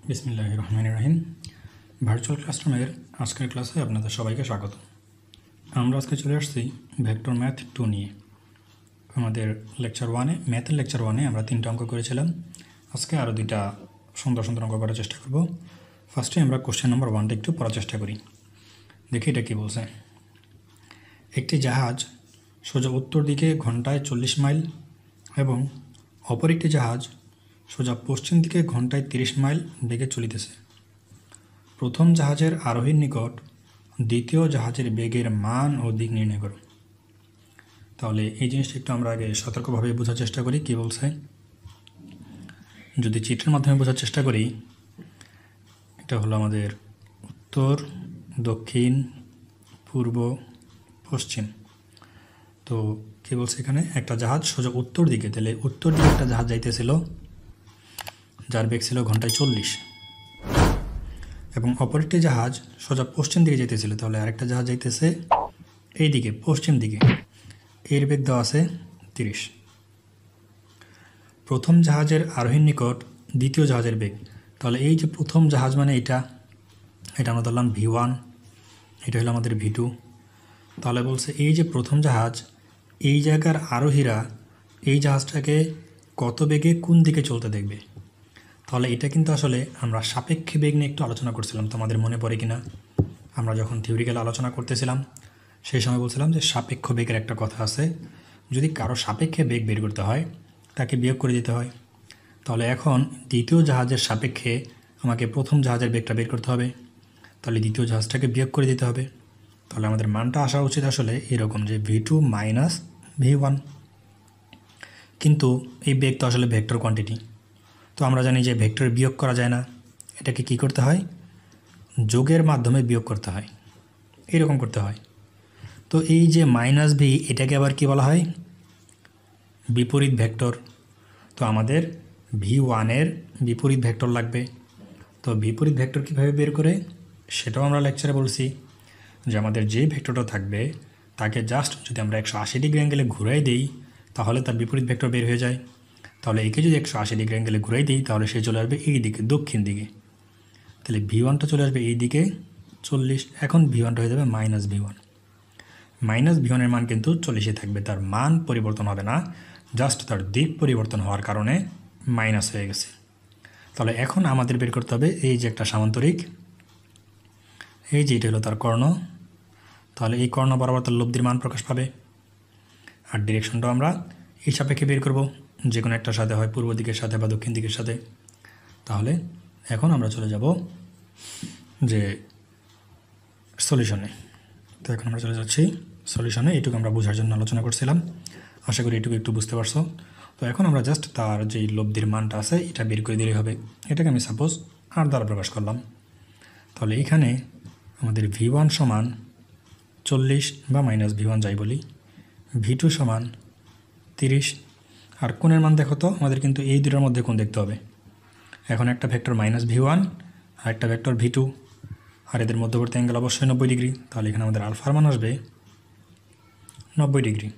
বিসমিল্লাহির রহমানির রহিম। ভার্চুয়াল ক্লাসরুমের আজকের ক্লাসে আপনাদের সবাইকে স্বাগত। আমরা আজকে চলে আসছি ভেক্টর ম্যাথ 2 নিয়ে। আমাদের ম্যাথের লেকচার 1-এ আমরা 3টা অঙ্ক করেছিলাম। আজকে আরও 2টা সুন্দর সুন্দর অঙ্ক করার চেষ্টা করব। ফার্স্টে আমরা কোশ্চেন নাম্বার 1টা একটু পড়ার চেষ্টা করি। দেখি এটা কী বলছে। একটি জাহাজ সোজা উত্তর দিকে ঘন্টায় 40 মাইল এবং অপর একটি জাহাজ সোজা পশ্চিম দিকে ঘন্টায় 30 মাইল বেগে চলিতেছে। প্রথম জাহাজের আরোহীর নিকট দ্বিতীয় জাহাজের বেগের মান ও দিক নির্ণয় করো। তাহলে এই জিনিসটা একটু আমরা আগে সতর্কভাবে বোঝার চেষ্টা করি কী বলছে। যদি চিত্রের মাধ্যমে বোঝার চেষ্টা করি, এটা হলো আমাদের উত্তর, দক্ষিণ, পূর্ব, পশ্চিম। তো কী বলছে এখানে, একটা জাহাজ সোজা উত্তর দিকে, তাহলে উত্তর দিকে একটা জাহাজ যাইতেছিল যার বেগ ছিল ঘন্টায় 40, এবং অপর একটি জাহাজ সোজা পশ্চিম দিকে যেতেছিল, তাহলে আরেকটা জাহাজ যাইতেছে এই দিকে পশ্চিম দিকে, এর বেগ দেওয়া আছে 30। প্রথম জাহাজের আরোহীর নিকট দ্বিতীয় জাহাজের বেগ, তাহলে এই যে প্রথম জাহাজ মানে এটা আমরা ধরলাম V1, এটা হলো আমাদের V2। তাহলে বলছে এই যে প্রথম জাহাজ, এই জায়গার আরোহীরা এই জাহাজটাকে কত বেগে কোন দিকে চলতে দেখবে। তাহলে এটা কিন্তু আসলে আমরা সাপেক্ষে বেগ নিয়ে একটু আলোচনা করছিলাম, তোমাদের মনে পড়ে কিনা? আমরা যখন থিওরিক্যাল আলোচনা করতেছিলাম সেই সময় বলছিলাম যে সাপেক্ষ বেগের একটা কথা আছে, যদি কারো সাপেক্ষে বেগ বের করতে হয় তাকে বিয়োগ করে দিতে হয়। তাহলে এখন দ্বিতীয় জাহাজের সাপেক্ষে আমাকে প্রথম জাহাজের বেগটা বের করতে হবে, তাহলে দ্বিতীয় জাহাজটাকে বিয়োগ করে দিতে হবে। তাহলে আমাদের মানটা আসা উচিত আসলে এরকম যে V2 মাইনাস V1। কিন্তু এই বেগ তো আসলে ভেক্টর কোয়ান্টিটি, তো আমরা জানি যে ভেক্টর বিয়োগ করা যায় না, এটাকে কি করতে হয়, যোগের মাধ্যমে বিয়োগ করতে হয়, এরকম করতে হয়। তো এই যে মাইনাস ভি, এটাকে আবার কি বলা হয়, বিপরীত ভেক্টর। তো আমাদের V1-এর বিপরীত ভেক্টর লাগবে। তো বিপরীত ভেক্টর কীভাবে বের করে সেটাও আমরা লেকচারে বলছি, যে আমাদের যে ভেক্টরটা থাকবে তাকে জাস্ট যদি আমরা 180 ডিগ্রি অ্যাঙ্গেলে ঘুরাই দিই তাহলে তার বিপরীত ভেক্টর বের হয়ে যায়। তাহলে একে যদি 180 ডিগ্রি অ্যাঙ্গেলে ঘুরাই দিই তাহলে সে চলে আসবে এই দিকে, দক্ষিণ দিকে। তাহলে V1টা চলে আসবে এই দিকে 40। এখন V1টা হয়ে যাবে মাইনাস V1। মাইনাস V1-এর মান কিন্তু 40-ই থাকবে, তার মান পরিবর্তন হবে না, জাস্ট তার দিক পরিবর্তন হওয়ার কারণে মাইনাস হয়ে গেছে। তাহলে এখন আমাদের বের করতে হবে এই যে একটা সামান্তরিক, এই যে এটা হলো তার কর্ণ, তাহলে এই কর্ণ বরাবর তার লব্ধির মান প্রকাশ পাবে। আর ডিরেকশনটাও আমরা এই সাপেক্ষে বের করব, যে কোনো একটার সাথে, হয় পূর্ব দিকের সাথে বা দক্ষিণ দিকের সাথে। তাহলে এখন আমরা চলে যাব যে সলিউশনে। তো এখন আমরা চলে যাচ্ছি সলিউশনে। এইটুকু আমরা বোঝার জন্য আলোচনা করছিলাম, আশা করি এইটুকু একটু বুঝতে পারছো। তো এখন আমরা জাস্ট তার যেই লব্ধির মানটা আছে এটা বের করে দিলেই হবে। এটাকে আমি সাপোজ R দ্বারা প্রকাশ করলাম। তাহলে এইখানে আমাদের V1 সমান 40 বা মাইনাস V1 যাই বলি, V2 সমান 30। আর কোণের মান দেখো তো, আমাদের কিন্তু এই দুটোর মধ্যে কোণ দেখতে হবে। এখন একটা ভেক্টর মাইনাস V1 আর একটা ভেক্টর V2, আর এদের মধ্যবর্তী অ্যাঙ্গেল অবশ্যই 90 ডিগ্রি। তাহলে এখানে আমাদের আলফার মান আসবে 90 ডিগ্রি।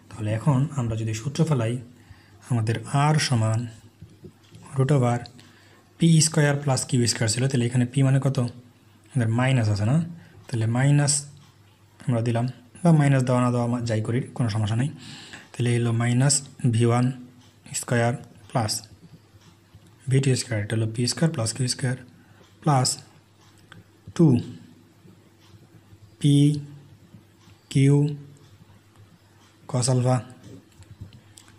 তাহলে এখন আমরা যদি সূত্র ফেলাই, আমাদের R সমান √/p² প্লাস কিউ স্কোয়ার ছিল, তাহলে এখানে P মানে কত, আমাদের মাইনাস আছে না, তাহলে মাইনাস আমরা দিলাম, বা মাইনাস দেওয়া না দেওয়া যাই করি, কোনো সমস্যা নেই। তাহলে এলো মাইনাস V1² প্লাস V2², এটা হলো P² plus Q² plus 2P Q cos alpha.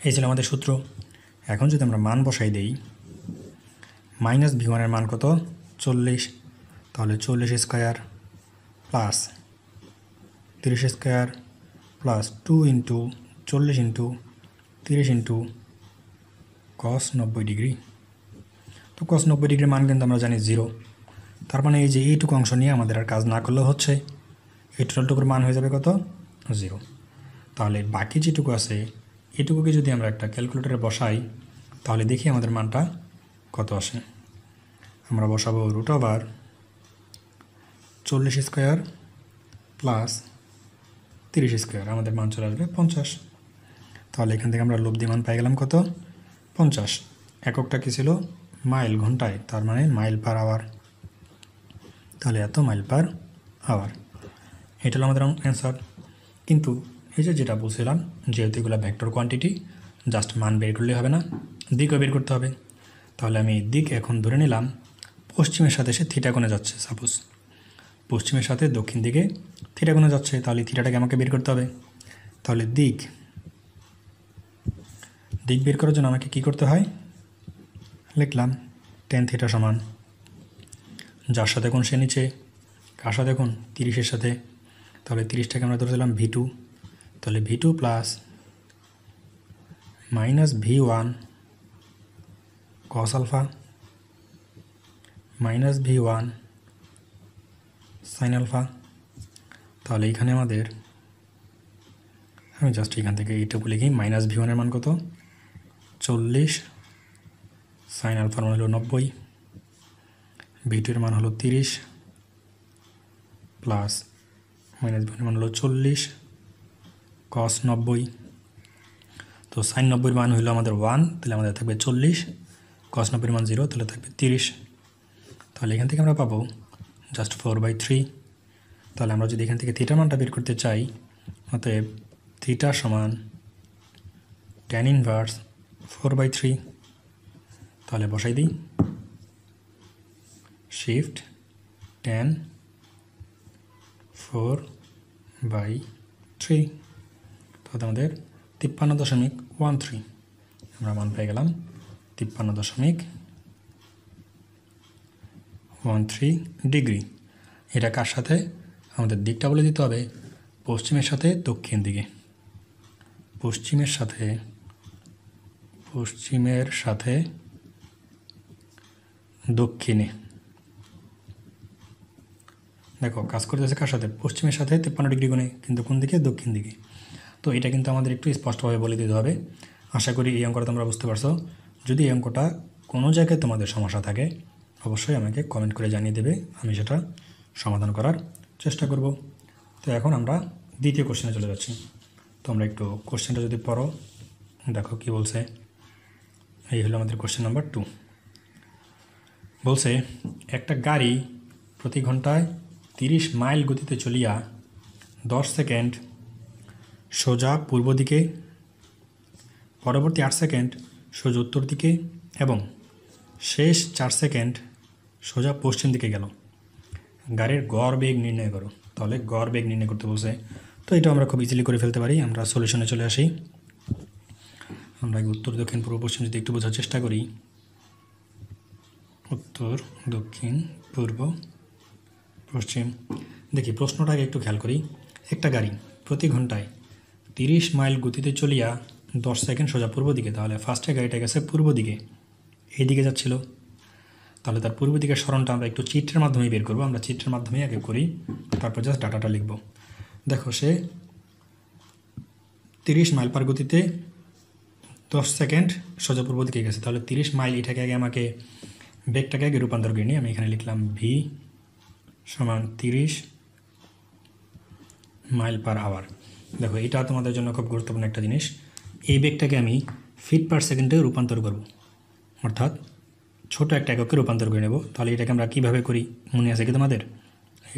এই ছিল আমাদের সূত্র। এখন যদি আমরা মান বসাই দেই, মাইনাস V1-এর মান কত, 40, তাহলে 40² plus 30² plus 2 into 40 into 30 into cos 90 degree. তো cos 90 ডিগ্রির মান কিন্তু আমরা জানি 0। তার মানে এই যে এইটুকু অংশ নিয়ে আমাদের আর কাজ না করলেও হচ্ছে, এই টোটালটুকুর মান হয়ে যাবে কত, 0। তাহলে বাকি যেটুকু আছে এটুকুকে যদি আমরা একটা ক্যালকুলেটরে বসাই তাহলে দেখি আমাদের মানটা কত আসে। আমরা বসাবো √40² প্লাস 30², আমাদের মান চলে আসবে 50। তাহলে এখান থেকে আমরা লব্ধি মান পাই গেলাম কত, 50। এককটা কী ছিল, মাইল ঘন্টায়, তার মানে মাইল পার আওয়ার, তাহলে এত মাইল পার আওয়ার। এটা হলো আমাদের অ্যান্সার। কিন্তু এই যে যেটা বলছিলাম, যেহেতু এগুলো ভেক্টর কোয়ান্টিটি, জাস্ট মান বের করলেই হবে না, দিকও বের করতে হবে। তাহলে আমি দিক এখন ধরে নিলাম পশ্চিমের সাথে সে থিটা কোণে যাচ্ছে। সাপোজ পশ্চিমের সাথে দক্ষিণ দিকে থিটা কোণে যাচ্ছে, তাহলে থিটাটাকে আমাকে বের করতে হবে। তাহলে দিক বের করার জন্য আমাকে কী করতে হয়, লিখলাম টেন থিটা সমান, যার সাথে কোণ সে নিচে, কার সাথে কোণ 30-এর সাথে, তাহলে 30টাকে আমরা ধরে দিলাম V2, তাহলে V2 plus minus V1 cos alpha minus V1 sine alpha. তাহলে এইখানে আমাদের, আমি জাস্ট এখান থেকে এইটুকু লিখি, মাইনাস V1-এর মান কত 40, সাইন আলফার মান হলো 90, V2-এর মান হলো 30 প্লাস মাইনাস V1-এর মান হলো 40 cos 90। তো সাইন 90-এর মান হলো আমাদের 1, তাহলে আমাদের থাকবে 40, cos 90-এর মান 0, তাহলে থাকবে 30। তাহলে এখান থেকে আমরা পাবো জাস্ট 4/3। তাহলে আমরা যদি এখান থেকে থিটা মানটা বের করতে চাই, অতএব থিটা সমান tan ইনভার্স 4/3। তাহলে বসাই দিই, শিফট tan 4/3, তাহলে আমাদের 53.13 আমরা মান পেয়ে গেলাম, 53.13 ডিগ্রি। এটা কার সাথে, আমাদের দিকটা বলে দিতে হবে পশ্চিমের সাথে দক্ষিণ দিকে, পশ্চিমের সাথে দক্ষিণে। দেখো কাজ করতেছে কার সাথে, পশ্চিমের সাথে 53 ডিগ্রি কোণে, কিন্তু কোন দিকে, দক্ষিণ দিকে। তো এটা কিন্তু আমাদের একটু স্পষ্টভাবে বলে দিতে হবে। আশা করি এই অঙ্কটা তোমরা বুঝতে পারছো। যদি এই অঙ্কটা কোনো জায়গায় তোমাদের সমস্যা থাকে, অবশ্যই আমাকে কমেন্ট করে জানিয়ে দেবে, আমি সেটা সমাধান করার চেষ্টা করব। তো এখন আমরা দ্বিতীয় কোশ্চেনে চলে যাচ্ছি। তো আমরা একটু কোশ্চেনটা যদি পড়ো, দেখো কি বলছে। এই হলো আমাদের কোশ্চেন নাম্বার 2। বলছে একটা গাড়ি প্রতি ঘন্টায় 30 মাইল গতিতে চলিয়া 10 সেকেন্ড সোজা পূর্ব দিকে, পরবর্তী 8 সেকেন্ড সোজা উত্তর দিকে এবং শেষ 4 সেকেন্ড সোজা পশ্চিম দিকে গেল। গাড়ির গড় বেগ নির্ণয় করো। তাহলে গড় বেগ নির্ণয় করতে বলছে। তো এটা আমরা খুব ইজিলি করে ফেলতে পারি। আমরা সলিউশনে চলে আসি। আমরা উত্তর দক্ষিণ পূর্ব পশ্চিম যদি একটু বোঝার চেষ্টা করি, উত্তর দক্ষিণ পূর্ব পশ্চিম। দেখি প্রশ্নটাকে একটু খেয়াল করি। একটা গাড়ি প্রতি ঘন্টায় 30 মাইল গতিতে চলিয়া 10 সেকেন্ড সোজা পূর্ব দিকে, তাহলে ফার্স্টে গাড়িটা গেছে পূর্ব দিকে, এই দিকে যাচ্ছিল। তাহলে তার পূর্ব দিকের সরণটা আমরা একটু চিত্রের মাধ্যমে বের করব। আমরা চিত্রের মাধ্যমে আগে করি, তারপর জাস্ট ডাটাটা লিখব। দেখো সে 30 মাইল পার গতিতে 10 সেকেন্ড সোজা পূর্ব দিকে গেছে। তাহলে 30 মাইল, এটাকে আগে আমাকে বেগটাকে আগে রূপান্তর করে নিই। আমি এখানে লিখলাম ভি সমান 30 মাইল পার আওয়ার। দেখো এটা তোমাদের জন্য খুব গুরুত্বপূর্ণ একটা জিনিস। এই বেগটাকে আমি ফিট পার সেকেন্ডে রূপান্তর করব, অর্থাৎ ছোট একটা এককে রূপান্তর করে নেব। তাহলে এটাকে আমরা কীভাবে করি মনে আছে কি তোমাদের?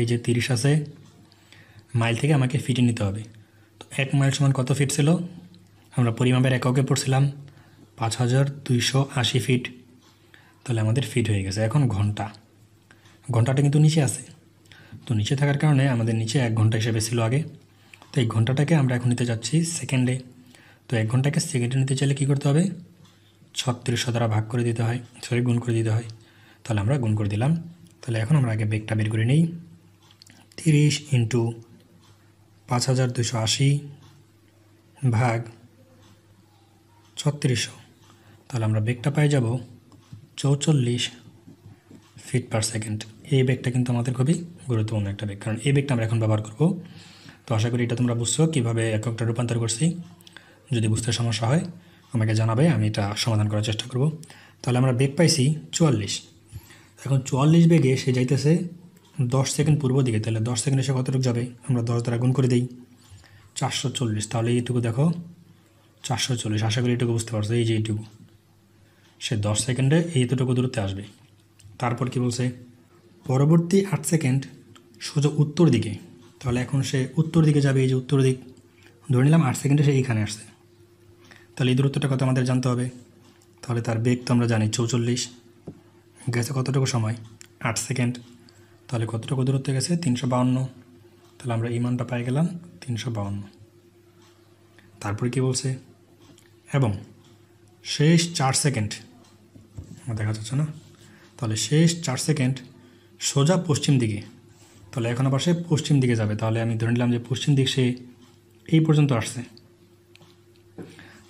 এই যে 30 আছে, মাইল থেকে আমাকে ফিটে নিতে হবে। তো 1 মাইল সমান কত ফিট ছিল? আমরা পরিমাপের এককে পড়ছিলাম 5280 ফিট। তাহলে আমাদের ফিট হয়ে গেছে। এখন ঘন্টাটা কিন্তু নিচে আছে, তো নিচে থাকার কারণে আমাদের নিচে 1 ঘন্টা হিসেবে ছিল আগে। তো এই ঘন্টাটাকে আমরা এখন নিতে যাচ্ছি সেকেন্ডে। তো 1 ঘন্টাকে সেকেন্ডে নিতে চাইলে কী করতে হবে? 3600 দ্বারা ভাগ করে দিতে হয়, গুণ করে দিতে হয়। তাহলে আমরা গুণ করে দিলাম। তাহলে এখন আমরা আগে বেগটা বের করে নিই। 30 ইন্টু 5280 ভাগ 3600, তাহলে আমরা বেগটা পাই যাব 44 ফিট পার সেকেন্ড। এই বেগটা কিন্তু আমাদের খুবই গুরুত্বপূর্ণ একটা বেগ, কারণ এই বেগটা আমরা এখন ব্যবহার করব। তো আশা করি এটা তোমরা বুঝছো কীভাবে এককটা রূপান্তর করছি। যদি বুঝতে সমস্যা হয় আমাকে জানাবে, আমি এটা সমাধান করার চেষ্টা করব। তাহলে আমরা বেগ পাইছি 44। এখন 44 বেগে সে যাইতেছে 10 সেকেন্ড পূর্ব দিকে। তাহলে 10 সেকেন্ডে সে কতটুকু যাবে? আমরা 10 দ্বারা গুণ করে দিই, 440। তাহলে এইটুকু দেখো 440। আশা করি এইটুকু বুঝতে পারছো। এই যে এইটুকু সে 10 সেকেন্ডে এইতটুকু দূরত্বে আসবে। তারপর কি বলছে, পরবর্তী 8 সেকেন্ড সোজা উত্তর দিকে। তাহলে এখন সে উত্তর দিকে যাবে, এই যে উত্তর দিক, ধরে নিলাম 8 সেকেন্ডে সে এইখানে আসছে। তাহলে এই দূরত্বটা কত আমাদের জানতে হবে। তাহলে তার বেগ তো আমরা জানি 44, গেছে কতটুকু সময়, 8 সেকেন্ড। তাহলে কতটুকু দূরত্বে গেছে, 352। তাহলে আমরা এই মানটা পাই গেলাম 352। তারপরে কি বলছে, এবং শেষ 4 সেকেন্ড, দেখা যাচ্ছে না, তাহলে শেষ 4 সেকেন্ড সোজা পশ্চিম দিকে। তাহলে এখন আবার সে পশ্চিম দিকে যাবে। তাহলে আমি ধরে নিলাম যে পশ্চিম দিক সে এই পর্যন্ত আসছে।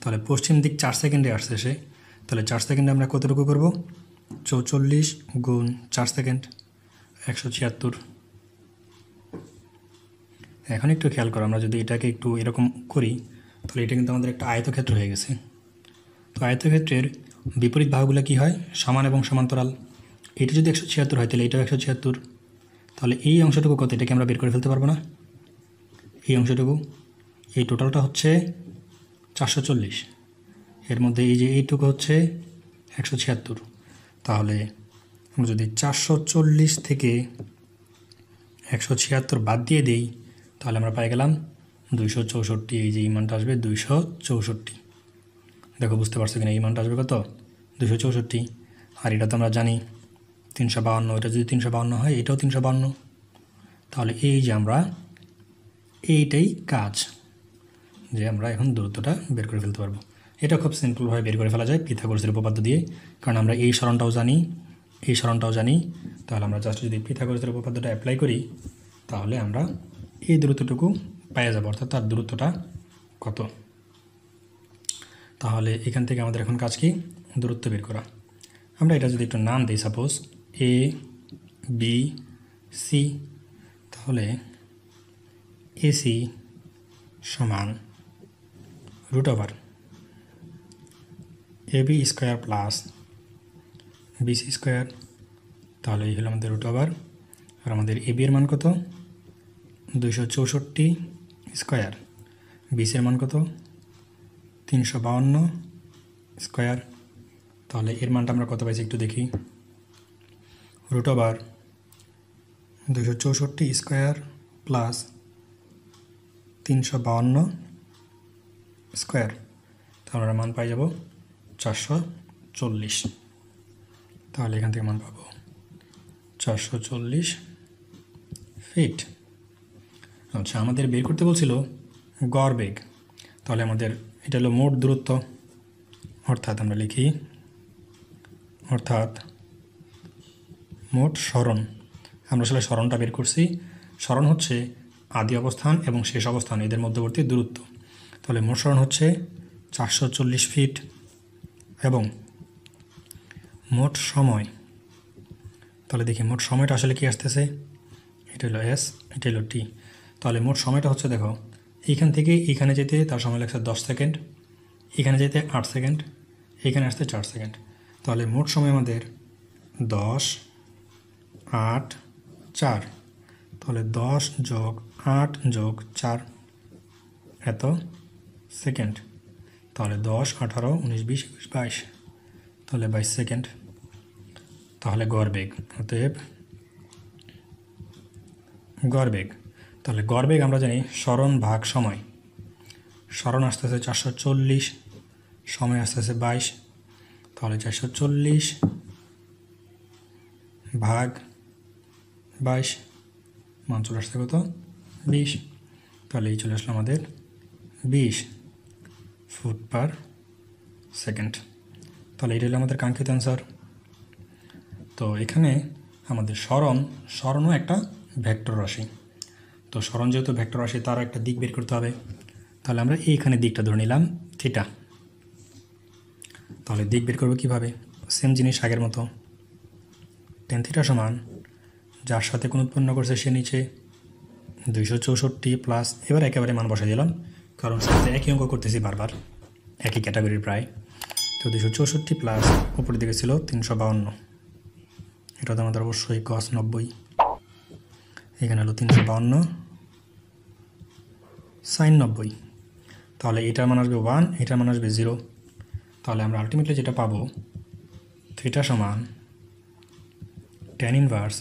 তাহলে পশ্চিম দিক 4 সেকেন্ডে আসছে সে। তাহলে 4 সেকেন্ডে আমরা কতটুকু করব, 44 গুণ 4 সেকেন্ড, 176। এখন একটু খেয়াল করো, আমরা যদি এটাকে একটু এরকম করি তাহলে এটা কিন্তু আমাদের একটা আয়তক্ষেত্র হয়ে গেছে। তো আয়তক্ষেত্রের বিপরীত বাহুগুলো কী হয়, সমান এবং সমান্তরাল। এটা যদি 176 হয় তাহলে এটাও 176। তাহলে এই অংশটুকু কত, এটাকে আমরা বের করে ফেলতে পারবো না। এই অংশটুকু, এই টোটালটা হচ্ছে 440, এর মধ্যে এই যে এইটুকু হচ্ছে 176। তাহলে আমরা যদি 440 থেকে 176 বাদ দিয়ে দিই তাহলে আমরা পাই গেলাম 264। এই যে এই মানটা আসবে 264। দেখো বুঝতে পারছো কিনা, এই মানটা আসবে কত, 264। আর এটা তো আমরা জানি 352, এটা যদি 352 হয় এটাও 352। তাহলে এই যে আমরা এইটাই কাজ, যে আমরা এখন দূরত্বটা বের করে ফেলতে পারবো। এটা খুব সিম্পলভাবে বের করে ফেলা যায় পিথাগোরাসের উপপাদ্য দিয়ে, কারণ আমরা এই সরণটাও জানি, এই সরণটাও জানি। তাহলে আমরা জাস্ট যদি পিথাগোরাসের উপপাদ্যটা অ্যাপ্লাই করি তাহলে আমরা এই দূরত্বটুকু পেয়ে যাবো, অর্থাৎ তার দূরত্বটা কত। তাহলে এখান থেকে আমাদের এখন কাজ কি, দূরত্ব বের করা। আমরা এটা যদি একটু নাম দিই, সাপোজ এ বি সি, তাহলে এসি সমান √, AB square plus BC square. তাহলে এই হলো আমাদের √। আর আমাদের এবি এর মান কত, 264 স্কোয়ার, বিসির মান কত, 352 স্কোয়ার। তাহলে এর মানটা আমরা কত পাইছি একটু দেখি, √, 264 স্কোয়ার প্লাস 352 স্কোয়ার। তাহলে আমরা মান পাই যাব 440। তাহলে এখান থেকে মান পাবো 440 ফিট। আচ্ছা, আমাদের বের করতে বলছিল গড় বেগ। তাহলে আমাদের এটা হলো মোট দূরত্ব, অর্থাৎ আমরা লিখি মোট সরণ। আমরা আসলে সরণটা বের করছি। সরণ হচ্ছে আদি অবস্থান এবং শেষ অবস্থান এদের মধ্যবর্তী দূরত্ব। তাহলে মোট সরণ হচ্ছে 440 ফিট, এবং মোট সময়, তাহলে দেখি মোট সময়টা আসলে কি আসতেছে, এটা হলো এস, এটা হলো টি। তাহলে মোট সময়টা হচ্ছে, দেখো এইখান থেকে এইখানে যেতে তার সময় লাগছে 10 সেকেন্ড, এখানে যেতে 8 সেকেন্ড, এখানে আসতে 4 সেকেন্ড। তাহলে মোট সময় আমাদের 10, 8, 4। তাহলে 10 যোগ 8 যোগ 4 এত সেকেন্ড। তাহলে 10, 18, 19, 20, 21, 22, তাহলে 22 সেকেন্ড। তাহলে গড় বেগ, অতএব গড় বেগ। তাহলে গড় বেগ আমরা জানি সরণ ভাগ সময়। সরণ আসতেছে 440, সময় আসতেছে 22। তাহলে 440 ভাগ 22, মান চলে আসছে কত, 20। তাহলে এই চলে আসলো আমাদের 20 ফুট পার সেকেন্ড। তাহলে এটা হলো আমাদের কাঙ্ক্ষিত অ্যান্সার। তো এখানে আমাদের সরণও একটা ভেক্টর রাশি। তো সরণ যেহেতু ভেক্টর রাশি, তারও একটা দিক বের করতে হবে। তাহলে আমরা এইখানে দিকটা ধরে নিলাম থিটা। তাহলে দিক বের করবো কীভাবে, সেম জিনিস আগের মতো, টেন থিটা সমান যার সাথে কোণ উৎপন্ন করছে সে নিচে 264 প্লাস, এবার একেবারে মান বসে দিলাম কারণ সাথে একই অঙ্ক করতেছি বারবার, একই ক্যাটাগরির প্রায়। তো 264 প্লাস উপরের দিকে ছিল 352, এটা তো আমাদের অবশ্যই cos 90, এখানে হলো 352 sin 90। তাহলে এটার মান আসবে 1, এটার মান আসবে 0। তাহলে আমরা আলটিমেটলি যেটা পাবো থিটা সমান tan ইনভার্স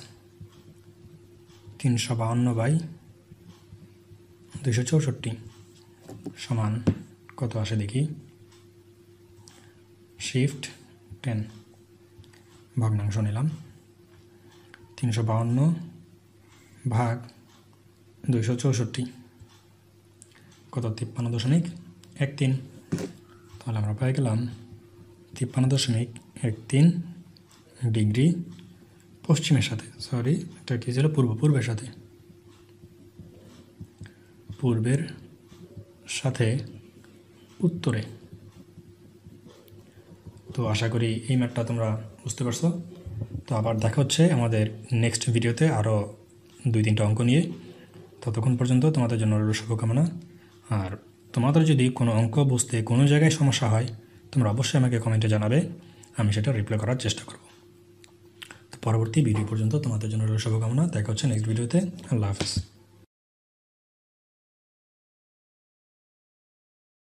352/264 সমান কত আসে দেখি, শিফট 10 ভগ্নাংশ নিলাম, 352/264 কত 53.13। তাহলে আমরা পেয়ে গেলাম 53.13 ডিগ্রি পশ্চিমের সাথে, সরি এটা কি ছিল, পূর্বের সাথে, পূর্বের সাথে উত্তরে। তো আশা করি এই ম্যাথটা তোমরা বুঝতে পারছো। তো আবার দেখা হচ্ছে আমাদের নেক্সট ভিডিওতে আরও 2-3টা অঙ্ক নিয়ে। ততক্ষণ পর্যন্ত তোমাদের জন্য রইল শুভকামনা। আর তোমাদের যদি কোনো অঙ্ক বুঝতে কোনো জায়গায় সমস্যা হয় তোমরা অবশ্যই আমাকে কমেন্টে জানাবে, আমি সেটা রিপ্লাই করার চেষ্টা করব। তো পরবর্তী ভিডিও পর্যন্ত তোমাদের জন্য রইল শুভকামনা। দেখা হচ্ছে নেক্সট ভিডিওতে। আল্লাহ হাফেজ।